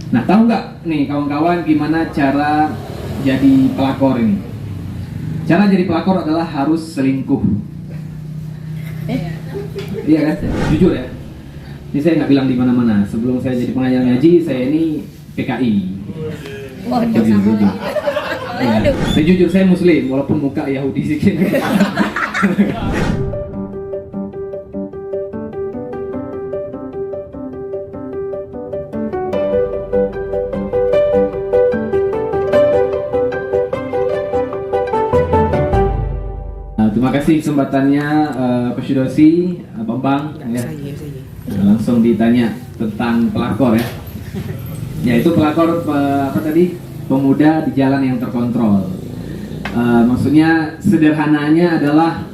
Nah, tahu nggak nih kawan-kawan gimana cara jadi pelakor ini? Cara jadi pelakor adalah harus selingkuh. Iya kan? Jujur ya. Ini saya nggak bilang di mana-mana. Sebelum saya jadi pengajar ngaji, saya ini PKI. Jujur. Ya, saya jujur, saya Muslim, walaupun muka Yahudi sedikit. Terima kasih kesempatannya Pak Syudosi, Bambang ya. Langsung ditanya tentang pelakor ya. Yaitu pelakor apa tadi? Pemuda di jalan yang terkontrol. Maksudnya sederhananya adalah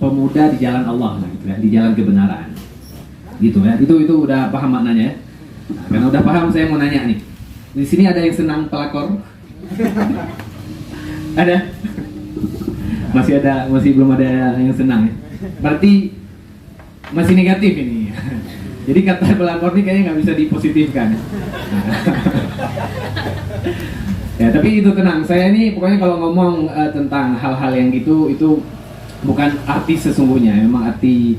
pemuda di jalan Allah gitu ya, di jalan kebenaran. Gitu ya. Itu udah paham maknanya ya. Nah, karena udah paham, saya mau nanya nih. Di sini ada yang senang pelakor? Ada? Masih belum ada yang senang ya. Berarti masih negatif ini. Jadi kata pelakor ini kayaknya nggak bisa dipositifkan. Ya, tapi itu tenang. Saya ini pokoknya kalau ngomong tentang hal-hal yang gitu, itu bukan arti sesungguhnya. Memang arti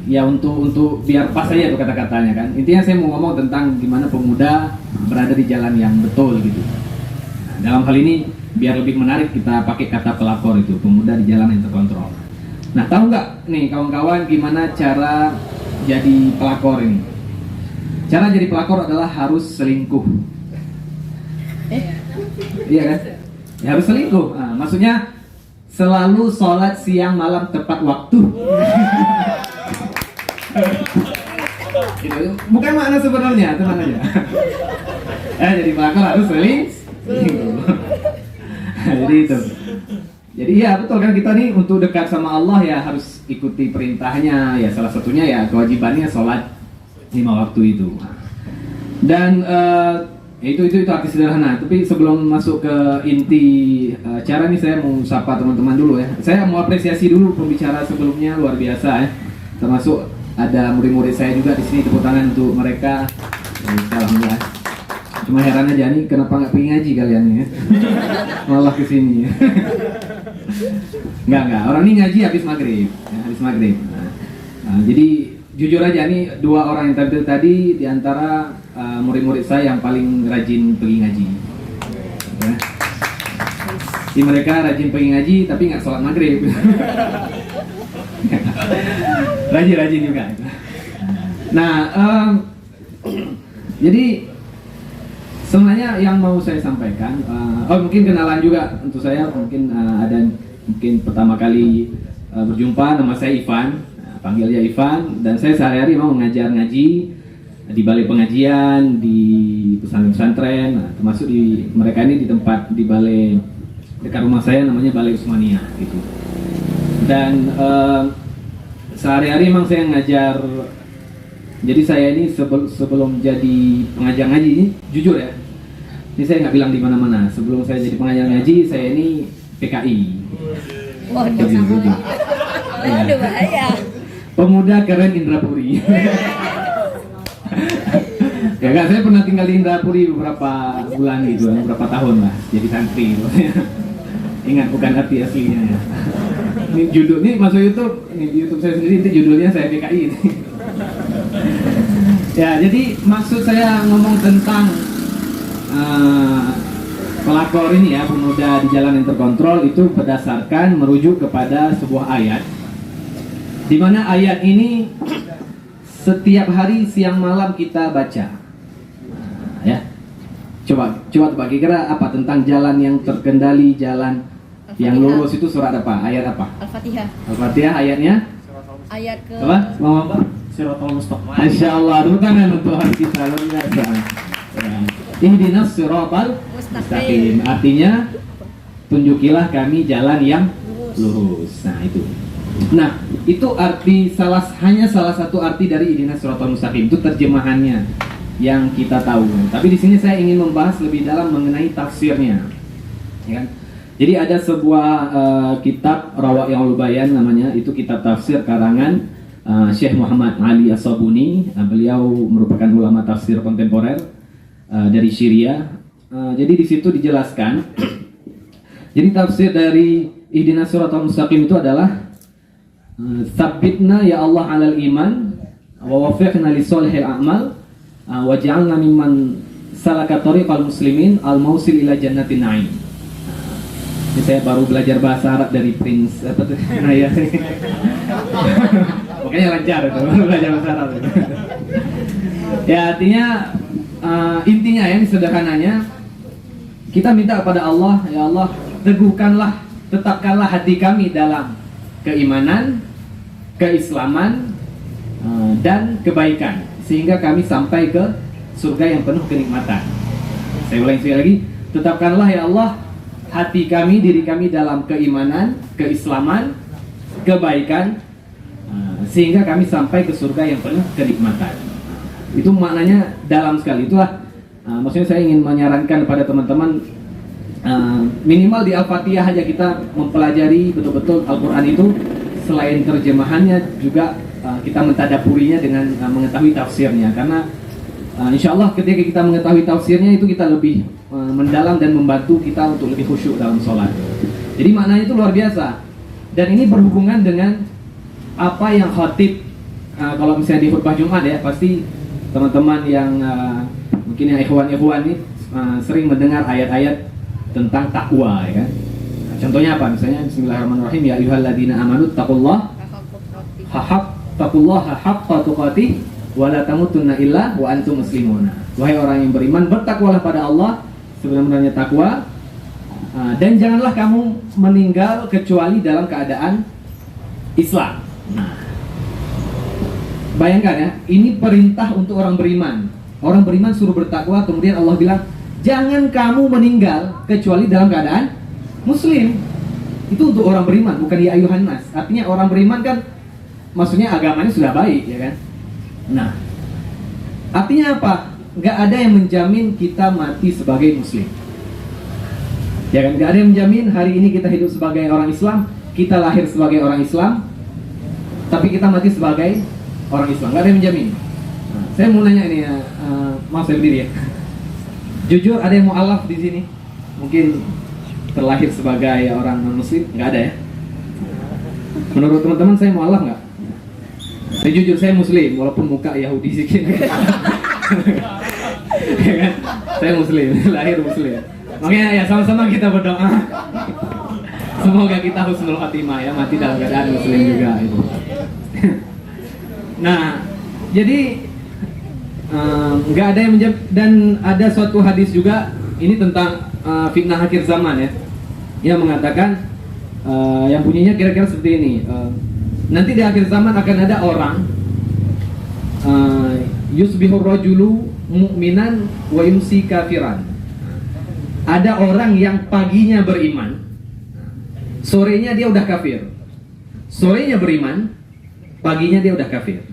ya untuk biar pas aja tuh kata-katanya kan. Intinya saya mau ngomong tentang gimana pemuda berada di jalan yang betul gitu. Nah, dalam hal ini biar lebih menarik kita pakai kata pelakor itu, pemuda di jalan yang terkontrol. Nah, tahu nggak nih kawan-kawan gimana cara jadi pelakor ini? Cara jadi pelakor adalah harus selingkuh. Iya kan? Ya, harus selingkuh. Nah, maksudnya selalu sholat siang malam tepat waktu. Gitu. Bukan makna sebenarnya, tenang aja. Jadi pelakor harus selingkuh. Jadi itu. Jadi ya betul kan, kita nih untuk dekat sama Allah ya harus ikuti perintahnya. Ya salah satunya ya kewajibannya sholat 5 waktu itu. Dan itu arti sederhana. Tapi sebelum masuk ke inti cara nih, saya mau sapa teman-teman dulu ya. Saya mau apresiasi dulu pembicara sebelumnya, luar biasa ya. Termasuk ada murid-murid saya juga di sini, tepuk tangan untuk mereka. Alhamdulillah. Cuma heran aja nih, kenapa nggak pergi ngaji kalian ya? Malah kesini. Enggak. Orang ini ngaji habis maghrib. Nah, jadi jujur aja nih, 2 orang yang tampil tadi di antara murid-murid saya yang paling rajin pergi ngaji. Ya. Di mereka rajin pergi ngaji tapi nggak sholat maghrib. Rajin juga. Nah, jadi sebenarnya yang mau saya sampaikan, mungkin kenalan juga untuk saya, mungkin ada mungkin pertama kali berjumpa, nama saya Ivan, panggilnya Ivan, dan saya sehari-hari mau mengajar ngaji di balai pengajian, di pesantren, termasuk di mereka ini di tempat di balai dekat rumah saya namanya Balai Usmania gitu. Dan sehari-hari memang saya ngajar. Jadi saya ini sebelum jadi pengajar ngaji ini, jujur ya, ini saya nggak bilang di mana-mana. Sebelum saya jadi pengajar ngaji, saya ini PKI. Jujur. Aduh, bahaya. Pemuda keren Indrapuri. Ya kan, saya pernah tinggal di Indrapuri beberapa bulan gitu, beberapa tahun lah, jadi santri gitu. Ingat, bukan arti aslinya ya. Ini judul, ini masuk YouTube saya sendiri, itu judulnya saya PKI ini. Ya, jadi maksud saya ngomong tentang pelakor ini ya, pemuda di jalan yang terkontrol, itu berdasarkan merujuk kepada sebuah ayat, di mana ayat ini setiap hari siang malam kita baca. Ya, coba kira-kira apa tentang jalan yang terkendali, jalan yang lurus itu surat apa? Ayat apa? Al-Fatihah. Al-Fatihah ayatnya? Ayat ke Apa? Mau? Siratal Mustaqim. Masya Allah, tepuk tangan untuk hari kita, luar biasa. Ihdinas siratal mustaqim. Artinya tunjukilah kami jalan yang lurus. Nah itu. Nah itu arti hanya salah satu arti dari ihdinas siratal mustaqim. Itu terjemahannya yang kita tahu. Tapi di sini saya ingin membahas lebih dalam mengenai tafsirnya. Ya kan? Jadi ada sebuah kitab Rawai'ul Bayan namanya, itu kitab tafsir karangan Syekh Muhammad Ali As-Sabuni. Beliau merupakan ulama tafsir kontemporer dari Syria. Jadi di situ dijelaskan. Jadi tafsir dari Ihdinas Shiratal Mustaqim itu adalah Tsabbitna ya Allah 'alal iman wa waffiqna li sholihil a'mal waj'alna mimman salaka tariqal muslimin al-mausil ila jannatin na'im. Ini saya baru belajar bahasa Arab dari Prince apa tuh? Nah ya. Makanya lancar itu, baru belajar bahasa Arab. Ya artinya intinya ya, sederhananya kita minta kepada Allah, ya Allah, teguhkanlah, tetapkanlah hati kami dalam keimanan, keislaman, dan kebaikan, sehingga kami sampai ke surga yang penuh kenikmatan. Saya ulangi sekali lagi, tetapkanlah ya Allah hati kami, diri kami dalam keimanan, keislaman, kebaikan, sehingga kami sampai ke surga yang penuh kenikmatan. Itu maknanya dalam sekali. Itulah maksudnya saya ingin menyarankan kepada teman-teman, minimal di Al-Fatihah aja kita mempelajari betul-betul Al-Quran itu. Selain terjemahannya juga kita mentadaburinya dengan mengetahui tafsirnya. Karena insya Allah ketika kita mengetahui tafsirnya itu kita lebih mendalam dan membantu kita untuk lebih khusyuk dalam sholat. Jadi maknanya itu luar biasa. Dan ini berhubungan dengan apa yang khatib kalau misalnya di khutbah Jumat ya, pasti teman-teman yang mungkin yang ikhwan-ikhwan ini sering mendengar ayat-ayat tentang takwa ya kan. Contohnya apa? Misalnya Bismillahirrahmanirrahim, ya ayyuhalladzina amanu taqullaha haqqa tuqatih wa la tamutunna illa wa antum muslimun. Wahai orang yang beriman, bertakwalah pada Allah sebenarnya takwa, dan janganlah kamu meninggal kecuali dalam keadaan Islam. Nah, bayangkan ya, ini perintah untuk orang beriman. Orang beriman suruh bertakwa, kemudian Allah bilang, jangan kamu meninggal kecuali dalam keadaan Muslim. Itu untuk orang beriman, bukan ya ayuhan nas. Artinya orang beriman kan, maksudnya agamanya sudah baik, ya kan? Nah, artinya apa? Gak ada yang menjamin kita mati sebagai Muslim, ya kan? Gak ada yang menjamin hari ini kita hidup sebagai orang Islam, kita lahir sebagai orang Islam, tapi kita mati sebagai orang Islam. Gak ada yang menjamin. Nah, saya mau nanya ini ya, maaf saya berdiri ya. Jujur, ada yang mu'alaf di sini? Mungkin terlahir sebagai orang non-Muslim? Nggak ada ya? Menurut teman-teman saya mu'alaf nggak? Saya jujur, saya Muslim, walaupun muka Yahudi sedikit. Ya kan? Saya Muslim, lahir Muslim. Makanya ya sama-sama kita berdoa. Semoga kita husnul khatimah ya, mati dalam keadaan Muslim juga itu. Nah, jadi nggak ada yang menjawab. Dan ada suatu hadis juga ini tentang fitnah akhir zaman ya, yang mengatakan yang bunyinya kira-kira seperti ini, nanti di akhir zaman akan ada orang yusbihur rajulu mu'minan wa yumsi kafiran. Ada orang yang paginya beriman, sorenya dia udah kafir. Sorenya beriman, paginya dia udah kafir.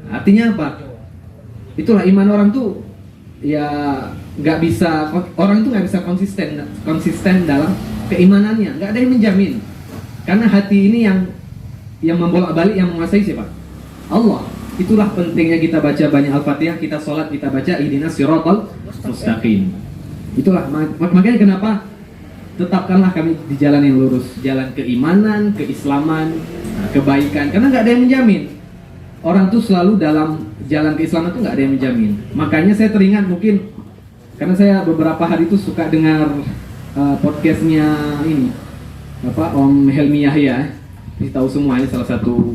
Artinya apa? Itulah iman orang tuh ya nggak bisa, orang itu nggak bisa konsisten dalam keimanannya. Nggak ada yang menjamin, karena hati ini yang membolak-balik, yang menguasai siapa? Allah. Itulah pentingnya kita baca banyak Al-Fatihah, kita sholat kita baca Ihdinas Shiratal Mustaqim. Itulah makanya kenapa tetapkanlah kami di jalan yang lurus, jalan keimanan, keislaman, kebaikan. Karena nggak ada yang menjamin. Orang tuh selalu dalam jalan keislaman tuh nggak ada yang menjamin. Makanya saya teringat, mungkin karena saya beberapa hari itu suka dengar podcastnya ini apa, Om Helmi Yahya. Kita tahu semua ini salah satu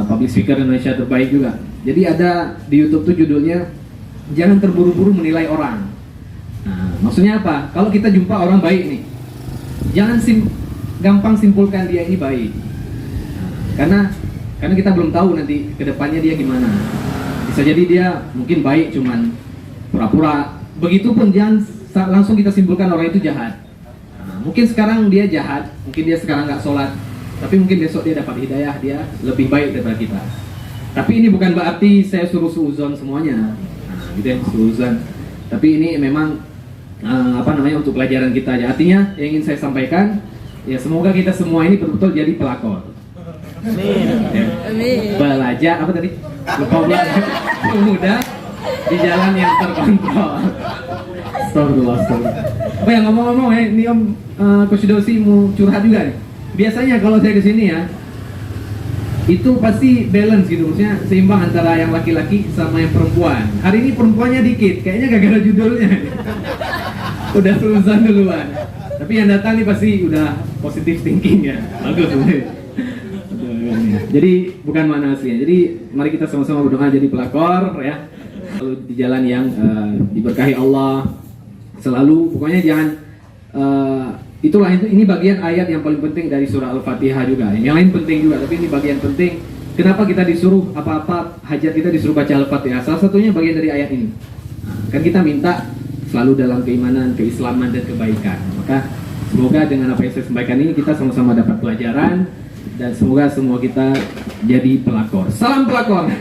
public speaker Indonesia terbaik juga. Jadi ada di YouTube tuh judulnya jangan terburu-buru menilai orang. Nah, maksudnya apa? Kalau kita jumpa orang baik nih, jangan gampang simpulkan dia ini baik. Karena kita belum tahu nanti kedepannya dia gimana. Bisa jadi dia mungkin baik cuman pura-pura. Begitupun jangan langsung kita simpulkan orang itu jahat. Nah, mungkin sekarang dia jahat, mungkin dia sekarang nggak sholat, tapi mungkin besok dia dapat hidayah, dia lebih baik daripada kita. Tapi ini bukan berarti saya suruh suuzon semuanya, gitu ya, suuzon. Tapi ini memang untuk pelajaran kita aja. Artinya yang ingin saya sampaikan, ya semoga kita semua ini betul-betul jadi pelakor. Amin. Ya. Amin. Belajar apa tadi? Lupa belajar. Pemuda di jalan yang terkontrol. Astagfirullah. Oh ya, ngomong-ngomong ya, ini Om Coach Dosi mau curhat juga nih. Biasanya kalau saya kesini ya, itu pasti balance gitu, maksudnya seimbang antara yang laki-laki sama yang perempuan. Hari ini perempuannya dikit, kayaknya gara-gara judulnya. Udah lulusan duluan. Tapi yang datang nih pasti udah positive thinking ya. Bagus. Jadi bukan mana aslinya. Jadi mari kita sama-sama berdoa jadi pelakor ya. Selalu di jalan yang diberkahi Allah. Selalu pokoknya jangan itulah ini bagian ayat yang paling penting dari surah Al-Fatihah juga. Yang lain penting juga, tapi ini bagian penting. Kenapa kita disuruh apa-apa hajat kita disuruh baca Al-Fatihah? Salah satunya bagian dari ayat ini. Kan kita minta selalu dalam keimanan, keislaman dan kebaikan. Maka semoga dengan apa yang saya sampaikan ini kita sama-sama dapat pelajaran dan semoga semua kita jadi pelakor. Salam pelakor.